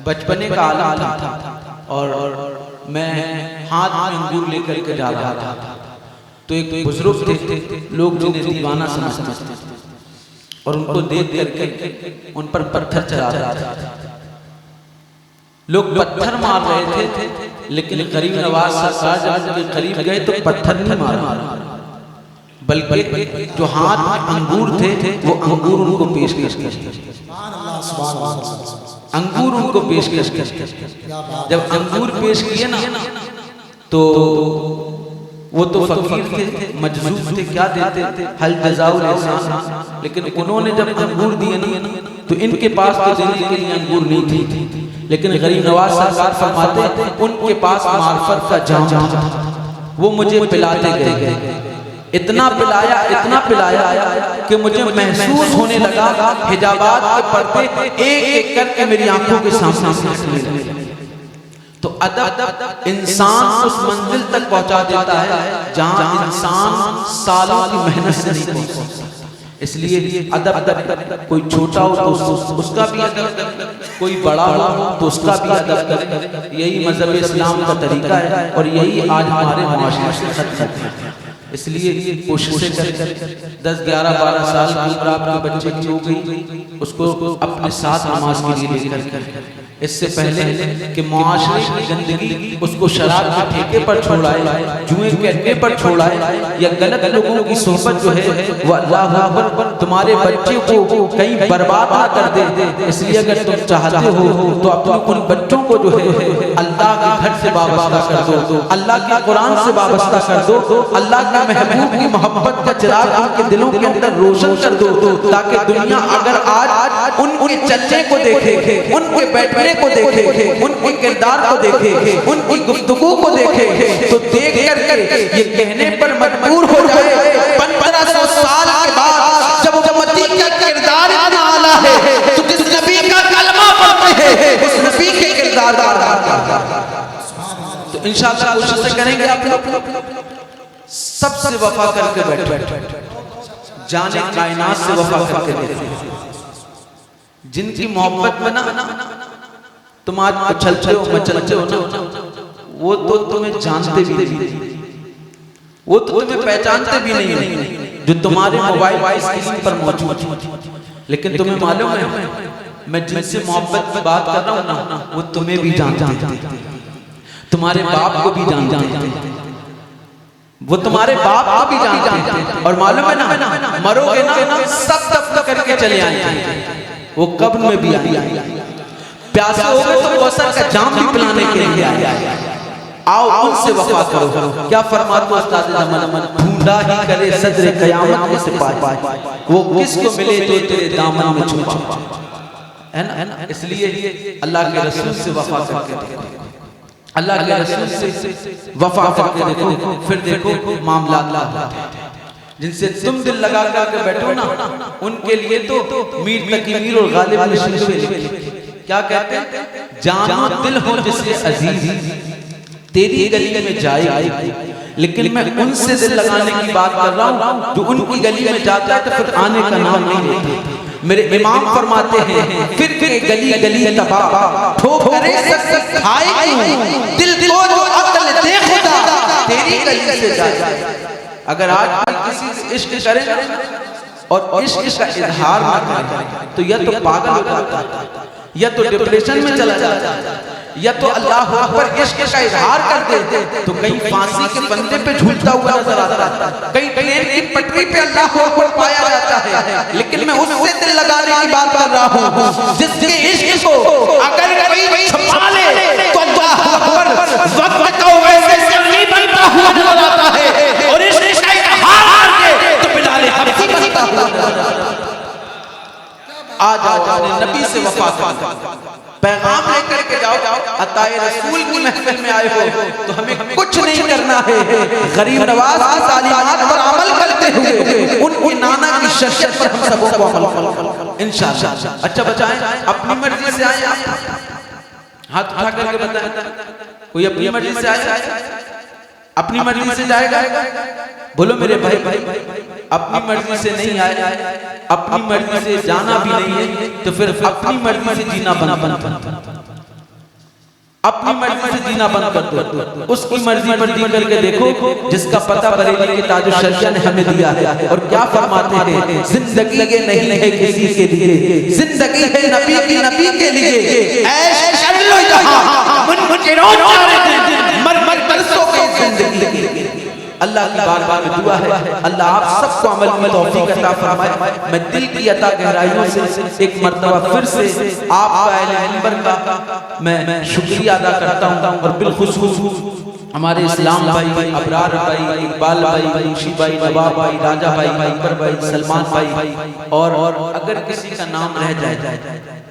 बचपने का आलम था और मैं हाथ में अंगूर लेकर के जा रहा था, तो एक बुजुर्ग थे, लोग जिन्हें दीवाना समझते थे और उनको देख करके उन पर पत्थर चला रहा था। लोग पत्थर मार रहे थे, लेकिन गरीब नवाज सरकार जब उनके करीब गए तो पत्थर नहीं मारा, बल्कि जो हाथ में अंगूर थे वो अंगूर उनको पेशकश किए। अंगूर उनको पेशकश किए। जब अंगूर पेश किए ना तो वो तो फकीर थे, मजबूर थे, क्या देते हल जज़ाउल एहसान, लेकिन उन्होंने जब अंगूर दिए ना तो इनके पास तो देने के लिए अंगूर नहीं थी, लेकिन गरीब नवाज सरकार फरमाते उनके पास मार्फत का जाम था, वो मुझे पिलाते गए। इतना पिलाया कि मुझे महसूस होने लगा हिजाबात के पर्दे एक एक करके मेरी आंखों के सामने। तो अदब इंसान उस मंजिल तक पहुंचा देता है जहां इंसान सालों की मेहनत से नहीं पहुंचता। इसलिए अदब कोई छोटा हो तो उसका भी अदब, कोई बड़ा हो तो उसका भी अदब करें। यही मजहब इस्लाम का तरीका है और यही आज हमारे माशरे से खत्म है। इसलिए कोशिश करें 10, 11, 12 साल की उम्र आपके बच्चे की हो गई, उसको अपने साथ नमाज के लिए लेकर, इससे पहले कि मुआशरे की गंदगी उसको शराब के ठेके पर छोड़ाए, जुए के अड्डे पर छोड़ाए या गलत लोगों की सोहबत जो है वो अल्लाह अकबर तुम्हारे बच्चे को कहीं बर्बाद ना कर दे। इसलिए अगर तुम चाहते हो तो अपने उन बच्चों को जो है अल्लाह के घर से वाबस्ता कर दो, अल्लाह के कुरान से वाबस्ता कर दो, अल्लाह के महबूब की मोहब्बत का चिराग उनके दिलों के अंदर रोशन कर दो, ताकि दुनिया अगर आज उनके चलने को देखे, उनके बैठने को देखे, उनके किरदार को देखे, उनकी गुफ्तगू को देखे, तो देख कर ये कहने पर मजबूर हो जाए 1500 साल के बाद जब उम्मती का किरदार इतना आला है तो जिस नबी का कलमा पढ़ते हैं उस नबी के किरदार का तो इंशाअल्लाह कोशिश करेंगे आप लोग सबसे वफा करके बैठे, जाने कायनात से वफा करके बैठे, जिनकी मोहब्बत में ना तुम आज उछलते हो मचलते हो ना, वो तो तुम्हें जानते भी नहीं, वो तो तुम्हें पहचानते भी नहीं जो तुम्हारे मोबाइल स्क्रीन पर मौजूद, लेकिन तुम्हें मालूम है मैं जिनसे मोहब्बत की बात कर रहा हूँ ना वो तुम्हें भी जानते, तुम्हारे बाप को भी जानते, वो तुम्हारे बाप को भी जानते, और मालूम है ना मरोगे ना सब दफन करके चले आएंगे, वो कब्र में भी आएंगे, प्यासे हो गए तो कौसर का जाम भी पिलाने के लिए आए, आओ उनसे वफा करो। क्या फरमाते उस्ताद ज़मान, ढूंढा ही करे सदरे क़यामत में सिपाही, वो किसको मिले तो तेरे दामन में छुपा, है ना। इसलिए अल्लाह के रसूल से वफा करके देखो, अल्लाह के रसूल से वफा करके देखो, फिर देखो मामला जिनसे तुम दिल लगा करके बैठो ना उनके लिए तो मीर तकी मीर और गालिब नशीब क्या कहते हैं, जानो दिल हो जिससे अजीज तेरी गली में जाए, लेकिन मैं उनसे दिल लगाने की बात कर रहा हूँ जो उनकी गली में जाता है तो फिर आने का नाम नहीं लेते। मेरे इमाम फरमाते हैं फिर गली गली तबाह ठोकरे सब खाए क्यों, दिल को जो अक्ल दे खुदा तेरी गली से जाए। अगर आज किसी से इश्क करें और इश्क का इजहार ना करें तो या तो पागल हो जाता है, या तो डिप्रेशन में चला जाता है, या तो अल्लाह अकबर इश्क का इजहार कर दे तो कहीं फांसी के फंदे पे झूलता हुआ नजर आता है, कहीं ट्रेन की पटरी पे अल्लाह अकबर पाया जाता है। लेकिन मैं उससे दिल लगाने की बात कर रहा हूँ जिसके इश्क को अगर कोई छुपा ले तो अल्लाह अकबर वक्त का वैसे नहीं बनता हुआ नजर आता है, और इश्क का इजहार करके तो बिलाल हबशी बनता हुआ। आज नबी से वफा कर पैगाम लेकर के जाओ, अताए रसूल की महफिल में आए हो तो हमें कुछ नहीं करना है, गरीब नवाज की तालीमात पर अमल करते हुए उनकी नाना की शख्सियत पर हम सबों को अमल इंशाअल्लाह। अच्छा बचाएं, अपनी मर्जी से आए, हाथ उठा करके बताएं, कोई अपनी मर्जी से आए, अपनी मर्जी से जाएगा, बोलो मेरे भाई अपनी मर्जी से नहीं आए, अपनी मर्जी से जाना भी नहीं है तो फिर अपनी मर्जी से जीना बना। अपनी मर्जी से जीना बंद कर दो, उसकी मर्जी पर जी करके देखो, जिसका पता बरेली के ताजो शरिया ने हमें दिया है। और क्या फरमाते हैं, जिंदगी ये नहीं है किसी के लिए, जिंदगी है नबी के लिए। ऐश कर लो यहाँ मुनकिरों मर मर तरसों की जिंदगी। अल्लाह की बारगाह में दुआ है, अल्लाह आप सबको अमल की तौफीक अता फरमाए। मैं दिल की अता गहराइयों से एक मर्तबा फिर से आपका अहले मिंबर का मैं शुक्रिया अदा करता हूँ। और बिलखुसूस हमारे इस्लाम भाई, अबरार भाई, इकबाल भाई, मुंशी भाई, नवाब भाई, राजा भाई, अकबर भाई, सलमान भाई, और अगर किसी का नाम रह जाए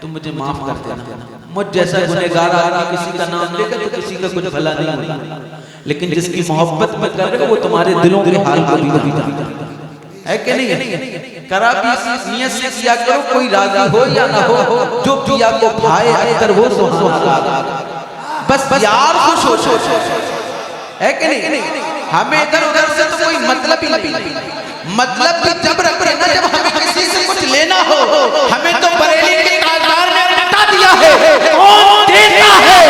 तो मुझे माफ कर देना। मुझ जैसा गुनहगार आदमी किसी का नाम लेकर तो किसी का कुछ भला नहीं होता, लेकिन जिसकी मोहब्बत में कर रहे हो वो तुम्हारे दिलों के हाल को भी है कि नहीं? करा भी नियत से किया करो, कोई राजी हो या ना हो, जो किया को भाए अतर हो सुहाना, बस यार खुश हो, है कि नहीं? हमें इधर उधर से तो कोई मतलब ही नहीं। मतलब भी जब रखे ना, जब हमें किसी से कुछ लेना हो। हमें तो बरेली के काज़ार ने बता दिया है कौन देता है,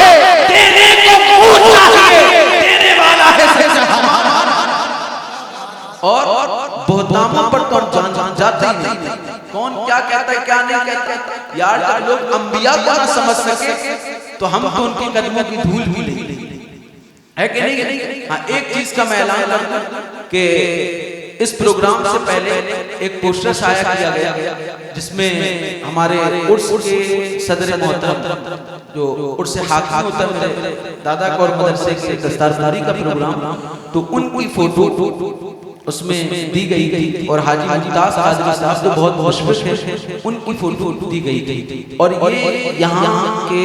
देने को मुंह चाहिए, देने वाला है और बहुत दामों पर तो जान जाता नहीं, कौन क्या कहता है क्या नहीं कहता। यार जब लोग अंबिया को ना समझ सके तो हम तो उनके कदमों की धूल भी नहीं, है कि नहीं? हाँ, एक चीज का मैं ऐलान करूं कि इस प्रोग्राम से पहले एक पोस्टर शाया किया गया जिसमें हमारे उर्स के सदर मोहतरम जो उर्स हाकिम होता है दादा कौर मदरसे के दस्तारदारी का प्रोग्राम, तो उनकी फोटो उसमें दी गई थी। और हाजी मुमताज कादरी साहब जो बहुत मुशफिक है, उनकी फोटो दी गई थी। और ये यहाँ के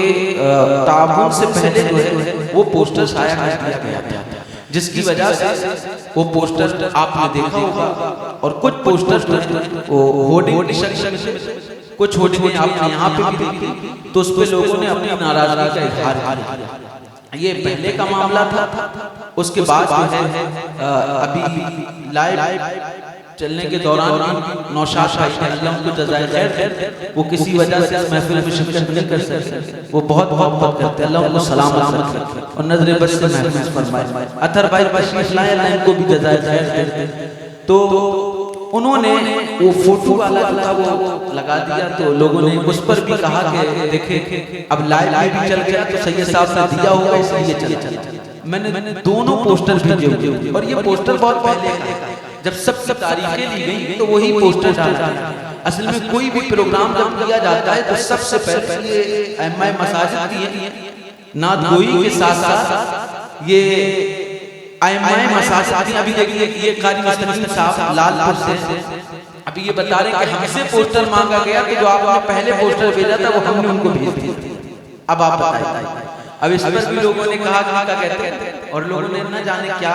ताबून से पहले जो है वो पोस्टर शाया किया गया था, जिसकी वजह से वो पोस्टर आपने देखा होगा। और कुछ पोस्टर वो होर्डिंग सेक्शन, कुछ होर्डिंग आपने यहाँ पे भी देखी, तो उस पे लोगों ने अपनी नाराजगी का इजहार किया। ये पहले का मामला था। उसके बाद जो है अभी लाइव चलने के दौरान नौशाद भाई ने अल्लाह उनको जज़ाए खैर, वो किसी वजह से इस महफिल में शिरकत नहीं कर सकते। वो बहुत मोहब्बत करते, अल्लाह उनको सलामत रखे और नजर बद से महफूज फरमाए। अतर भाई बशीर लाए, अल्लाह इनको भी जज़ाए खैर देते। तो उन्होंने वो फोटो वाला जो था वो लगा दिया, तो लोगों ने उस पर भी कहा कि देखे अब लाइव भी चल गया तो सैयद साहब ने दिया होगा इसलिए चला। मैंने दोनों पोस्टर भेजे और ये पोस्टर बहुत पहले का, जब सबसे तारीखें ली गई तो वही पोस्टर डाला। असल में कोई भी प्रोग्राम जब किया जाता है तो सबसे पहले ये अहम मसाजिद की है, नादगोई के साथ साथ ये आयमाए मसाजिद। अभी देखिए ये कारी मुस्तकीम साहब लालपुर से अभी ये बता रहे कि हमसे पोस्टर मांगा गया, तो जो आपने पहले पोस्टर भेजा था वो हमने उनको भेज दिया। अब आप बताइए, अब इस पर भी लोगों ने कहा क्या कहते हैं, और लोगों ने न जाने क्या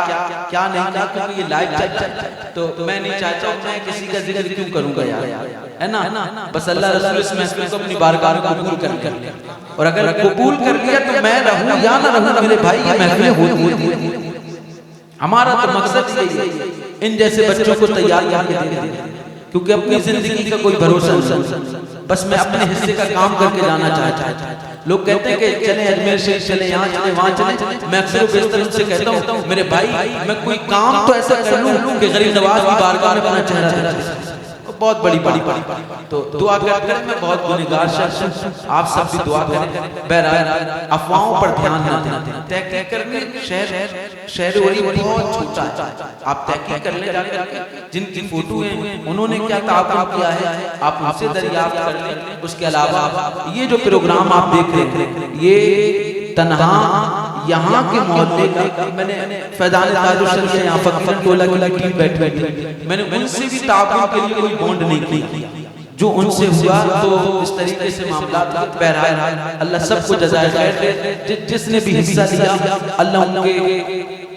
क्या नहीं कहा, क्योंकि ये लाइव चलता है। तो मैं नहीं चाहता हूँ मैं किसी का जिक्र क्यों करूंगा यार, है ना? बस अल्लाह रसूल इस महफिल को अपनी बारगाह में कबूल कर लिया, और अगर कबूल कर लिया तो मैं रहूं या ना रहूं मेरे भाई, ये महफिल होती। हमारा तो मकसद यही है इन जैसे बच्चों को तैयार करके देना, क्योंकि अपनी जिंदगी का कोई भरोसा नहीं। बस मैं अपने हिस्से का काम करके जाना चाहता हूँ। लोग कहते हैं कि चले अजमेर से चले, यहाँ चले, वहाँ चले। मैं अक्सर बेशतर उनसे कहता हूँ मेरे भाई मैं कोई काम तो ऐसा कर लूँ कि गरीब नवाज की बारगाह में अपना चेहरा दिखाऊं। बहुत बड़ी तो दुआ करें। मैं बहुत गुनहगार शख्स हूं, आप सब भी दुआ करें। बहरहाल अफवाहों पर ध्यान न दें। तहकीक करने शहर बहुत छोटा है, आप तहकीक कर ले जाकर जिनकी फोटो है उन्होंने क्या ताक़ुब किया है आप उनसे दरियाफ्त कर लें। उसके अलावा ये जो प्रोग्राम आप देख रहे हैं ये तन्हा यहाँ के मोहल्ले का, मैंने फैजान ताजुल से यहाँ फकीर टोला की टीम बैठी, मैंने उनसे भी ताक़ुब के लिए कोई बॉन्ड नहीं की। जो उनसे हुआ तो इस तरीके से मामला था। बहरहाल अल्लाह सबको जज़ाए खैर दे, जिसने भी हिस्सा लिया अल्लाह उनके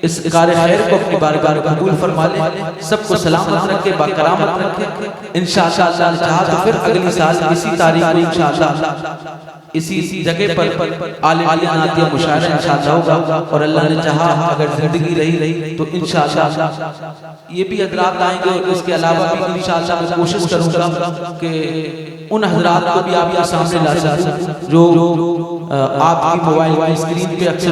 इस कार्य खैर को अपनी बारगाह में कबूल फरमा ले, सबको सलामत रखे, बाकरामत रखे। इंशाअल्लाह चाहा तो फिर अगली साल इसी तारीख को इंशाअल्लाह इसी जगह पर आलिया नातिया मुशायरा इंशाअल्लाह होगा। और अल्लाह ने चाहा अगर जिंदगी रही तो इंशाअल्लाह ये भी हज़रात आएंगे। और इसके अलावा भी इंशाअल्लाह मैं कोशिश करूंगा कि उन हजरात को भी आपके सामने ला सकूं जो आपकी मोबाइल की स्क्रीन पे अक्सर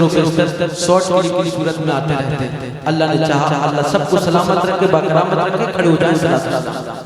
शॉर्ट क्लिप की सूरत में आते रहते हैं। अल्लाह ने चाहा, अल्लाह सबको सलामत रखे, बाकरामत रखे, खड़े हो जाए।